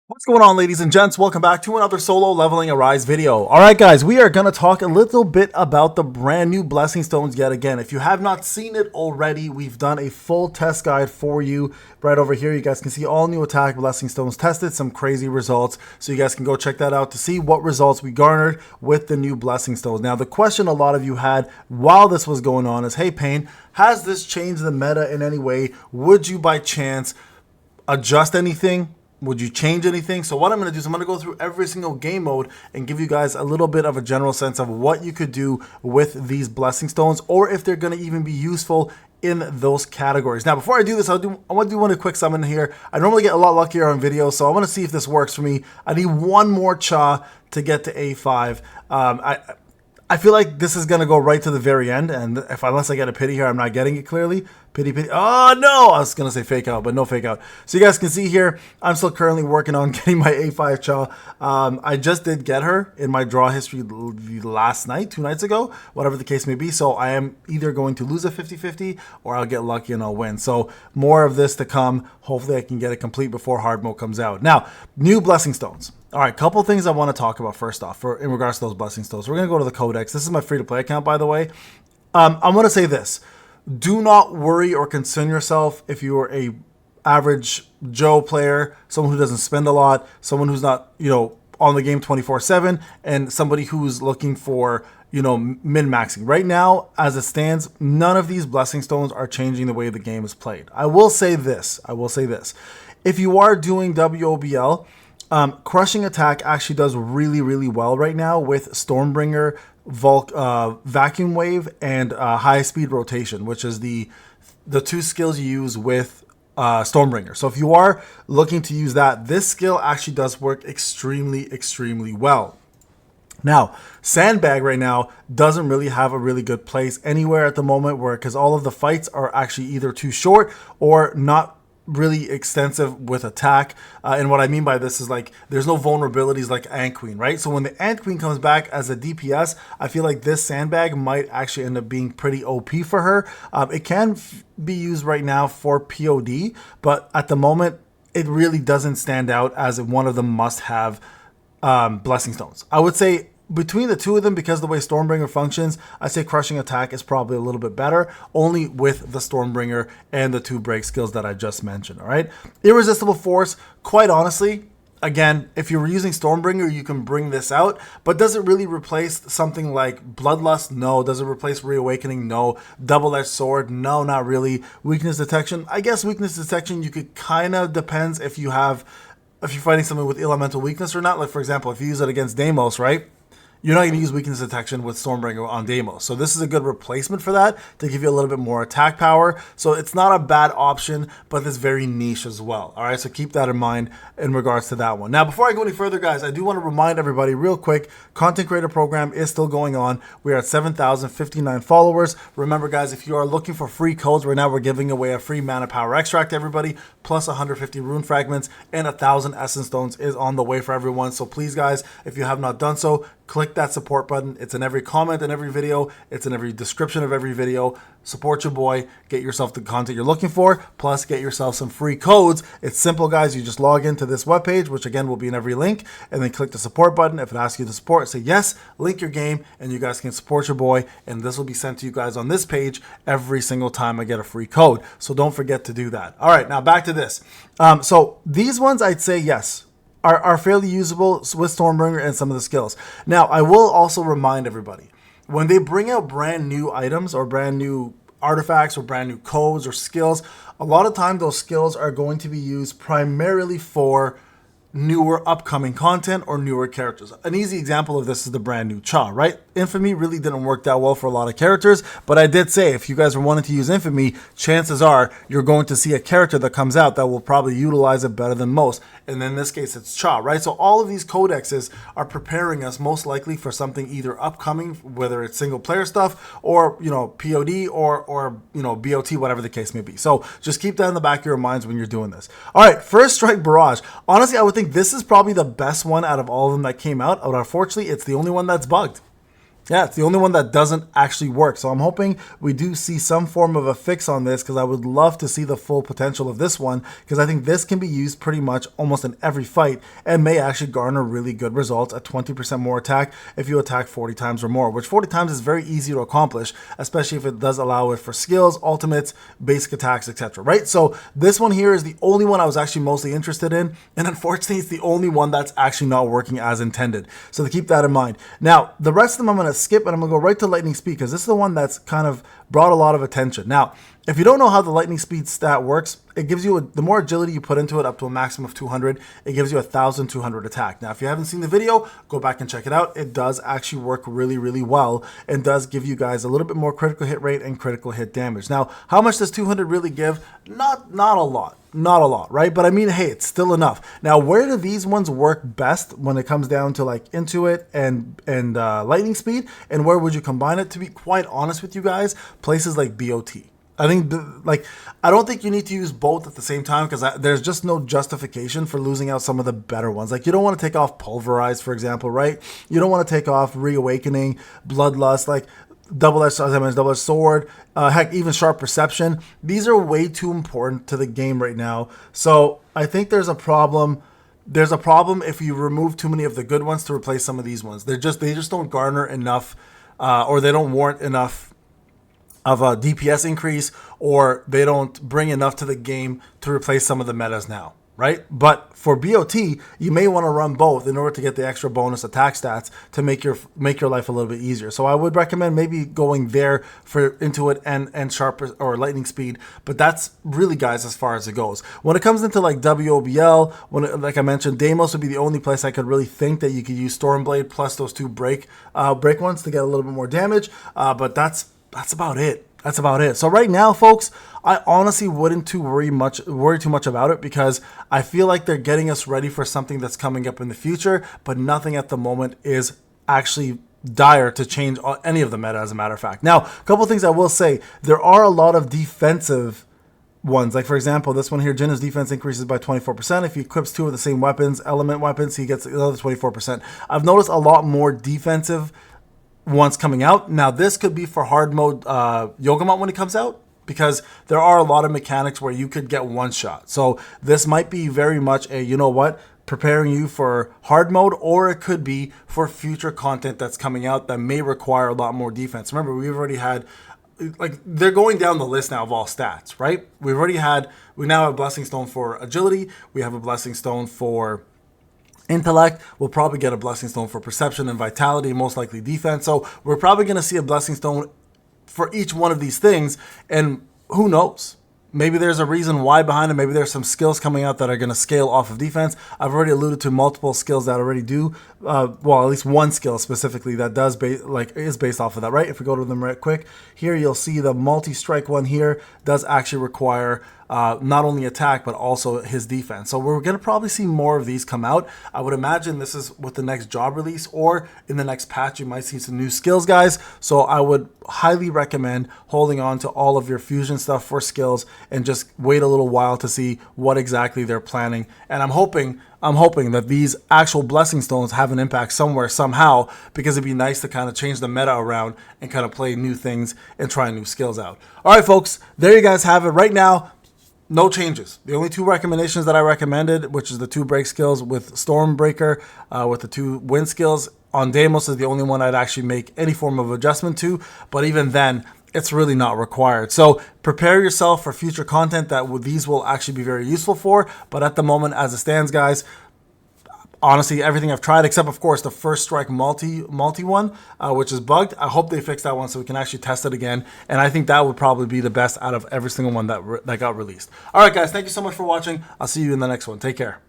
What's going on, ladies and gents? Welcome back to another solo leveling Arise video. Alright guys, we are going to talk a little bit about the brand new blessing stones yet again. If you have not seen it already, we've done a full test guide for you right over here. You guys can see all new attack blessing stones tested, some crazy results. So you guys can go check that out to see what results we garnered with the new blessing stones. Now the question a lot of you had while this was going on is, hey Payne, has this changed the meta in any way? Would you by chance adjust anything? Would you change anything? So what I'm going to do is I'm going to go through every single game mode and give you guys a little bit of a general sense of what you could do with these blessing stones, or if they're going to even be useful in those categories. Now, before I do this, I want to do one quick summon here. I normally get a lot luckier on videos, so I want to see if this works for me. I need one more Cha to get to A5. I feel like this is going to go right to the very end, and unless I get a pity here, I'm not getting it clearly. Pity. Oh, no! I was going to say fake out, but no fake out. So you guys can see here, I'm still currently working on getting my A5 Cha. I just did get her in my draw history last night, 2 nights ago, whatever the case may be. So I am either going to lose a 50-50 or I'll get lucky and I'll win. So more of this to come. Hopefully I can get it complete before hard mode comes out. Now, new blessing stones. All right, couple things I want to talk about first off in regards to those blessing stones. We're going to go to the codex. This is my free-to-play account, by the way. I'm going to say this. Do not worry or concern yourself if you are a average Joe player, someone who doesn't spend a lot, someone who's not, on the game 24/7, and somebody who's looking for, min-maxing. Right now, as it stands, none of these blessing stones are changing the way the game is played. I will say this. If you are doing WOBL, crushing attack actually does really, really well right now with Stormbringer, Vacuum Wave, and high speed rotation, which is the two skills you use with Stormbringer. So if you are looking to use that, this skill actually does work extremely, extremely well. Now, Sandbag right now doesn't really have a really good place anywhere at the moment, because all of the fights are actually either too short or not really extensive with attack. And what I mean by this is, like, there's no vulnerabilities like Ant Queen, right? So when the Ant Queen comes back as a DPS, I feel like this Sandbag might actually end up being pretty OP for her. It can be used right now for POD, but at the moment, it really doesn't stand out as one of the must-have blessing stones. I would say between the two of them, because the way Stormbringer functions, I say crushing attack is probably a little bit better, only with the Stormbringer and the 2 break skills that I just mentioned. All right, irresistible force, quite honestly, again, if you're using Stormbringer, you can bring this out, but does it really replace something like Bloodlust? No. Does it replace Reawakening? No. Double-edged sword? No, not really. Weakness detection? I guess weakness detection, you could kind of, depends if you're fighting someone with elemental weakness or not. Like, for example, if you use it against Deimos, right? You're not going to use weakness detection with Stormbringer on Deimos. So this is a good replacement for that to give you a little bit more attack power. So it's not a bad option, but it's very niche as well. All right, so keep that in mind in regards to that one. Now, before I go any further, guys, I do want to remind everybody real quick, content creator program is still going on. We are at 7,059 followers. Remember, guys, if you are looking for free codes, right now we're giving away a free mana power extract to everybody, plus 150 rune fragments, and 1,000 essence stones is on the way for everyone. So please, guys, if you have not done so, click that support button. It's in every comment in every video. It's in every description of every video. Support your boy. Get yourself the content you're looking for. Plus, get yourself some free codes. It's simple, guys. You just log into this webpage, which again will be in every link, and then click the support button. If it asks you to support, say yes, link your game, and you guys can support your boy. And this will be sent to you guys on this page every single time I get a free code. So don't forget to do that. All right, now back to this. So these ones, I'd say yes, are fairly usable with Stormbringer and some of the skills. Now, I will also remind everybody, when they bring out brand new items or brand new artifacts or brand new codes or skills, a lot of time those skills are going to be used primarily for newer upcoming content or newer characters. An easy example of this is the brand new Cha, right? Infamy really didn't work that well for a lot of characters, but I did say if you guys were wanting to use Infamy, chances are you're going to see a character that comes out that will probably utilize it better than most. And in this case, it's Cha, right? So all of these codexes are preparing us most likely for something either upcoming, whether it's single player stuff or, POD or BOT, whatever the case may be. So just keep that in the back of your minds when you're doing this. All right, First Strike Barrage. Honestly, I would think this is probably the best one out of all of them that came out, but unfortunately, it's the only one that's bugged. Yeah, it's the only one that doesn't actually work. So I'm hoping we do see some form of a fix on this, because I would love to see the full potential of this one, because I think this can be used pretty much almost in every fight and may actually garner really good results at 20% more attack if you attack 40 times or more, which 40 times is very easy to accomplish, especially if it does allow it for skills, ultimates, basic attacks, etc. Right? So this one here is the only one I was actually mostly interested in, and unfortunately it's the only one that's actually not working as intended. So to keep that in mind. Now, the rest of them I'm going to skip, and I'm going to go right to lightning speed, because this is the one that's kind of brought a lot of attention. Now, if you don't know how the lightning speed stat works, it gives you the more agility you put into it, up to a maximum of 200, it gives you 1,200 attack. Now, if you haven't seen the video, go back and check it out. It does actually work really, really well, and does give you guys a little bit more critical hit rate and critical hit damage. Now, how much does 200 really give? Not a lot. Not a lot, right? But I mean, hey, it's still enough. Now, where do these ones work best when it comes down to like Intuit and lightning speed? And where would you combine it? To be quite honest with you guys, places like BOT. I think, I don't think you need to use both at the same time, because there's just no justification for losing out some of the better ones. Like, you don't want to take off Pulverize, for example, right? You don't want to take off Reawakening, Bloodlust, like double-edged, as I mentioned, double-edged sword, heck, even Sharp Perception. These are way too important to the game right now. So I think there's a problem. There's a problem if you remove too many of the good ones to replace some of these ones. They just don't garner enough, or they don't warrant enough of a DPS increase, or they don't bring enough to the game to replace some of the metas now, right? But for BOT, you may want to run both in order to get the extra bonus attack stats to make your life a little bit easier. So I would recommend maybe going there for Intuit and Sharp or Lightning Speed, but that's really, guys, as far as it goes. When it comes into like WOBL, like I mentioned, Deimos would be the only place I could really think that you could use Stormblade plus those two break ones to get a little bit more damage, but that's about it. That's about it. So right now, folks, I honestly wouldn't worry too much about it, because I feel like they're getting us ready for something that's coming up in the future, but nothing at the moment is actually dire to change any of the meta, as a matter of fact. Now, a couple of things I will say. There are a lot of defensive ones. Like, for example, this one here, Jin's defense increases by 24%. If he equips two of the same weapons, element weapons, he gets another 24%. I've noticed a lot more defensive ones coming out. Now, this could be for hard mode Yogamot when it comes out, because there are a lot of mechanics where you could get one shot. So this might be very much a, you know what, preparing you for hard mode, or it could be for future content that's coming out that may require a lot more defense. Remember, we've already had, like, they're going down the list now of all stats, right? We now have a Blessing Stone for agility. We have a Blessing Stone for intellect. We'll probably get a Blessing Stone for perception and vitality, most likely defense. So we're probably going to see a Blessing Stone for each one of these things, and who knows? Maybe there's a reason why behind it. Maybe there's some skills coming out that are going to scale off of defense. I've already alluded to multiple skills that already do, well, at least one skill specifically that does is based off of that, right? If we go to them right quick, here you'll see the multi-strike one here does actually require not only attack, but also his defense. So we're going to probably see more of these come out. I would imagine this is with the next job release, or in the next patch, you might see some new skills, guys. So I would highly recommend holding on to all of your fusion stuff for skills and just wait a little while to see what exactly they're planning. And I'm hoping that these actual Blessing Stones have an impact somewhere, somehow, because it'd be nice to kind of change the meta around and kind of play new things and try new skills out. All right, folks, there you guys have it. Right now, no changes. The only two recommendations that I recommended, which is the two break skills with Stormbreaker, with the two wind skills on Deimos, is the only one I'd actually make any form of adjustment to. But even then, it's really not required. So prepare yourself for future content that these will actually be very useful for. But at the moment, as it stands, guys, honestly, everything I've tried, except of course the first strike multi one, which is bugged. I hope they fix that one so we can actually test it again. And I think that would probably be the best out of every single one that got released. All right, guys, thank you so much for watching. I'll see you in the next one. Take care.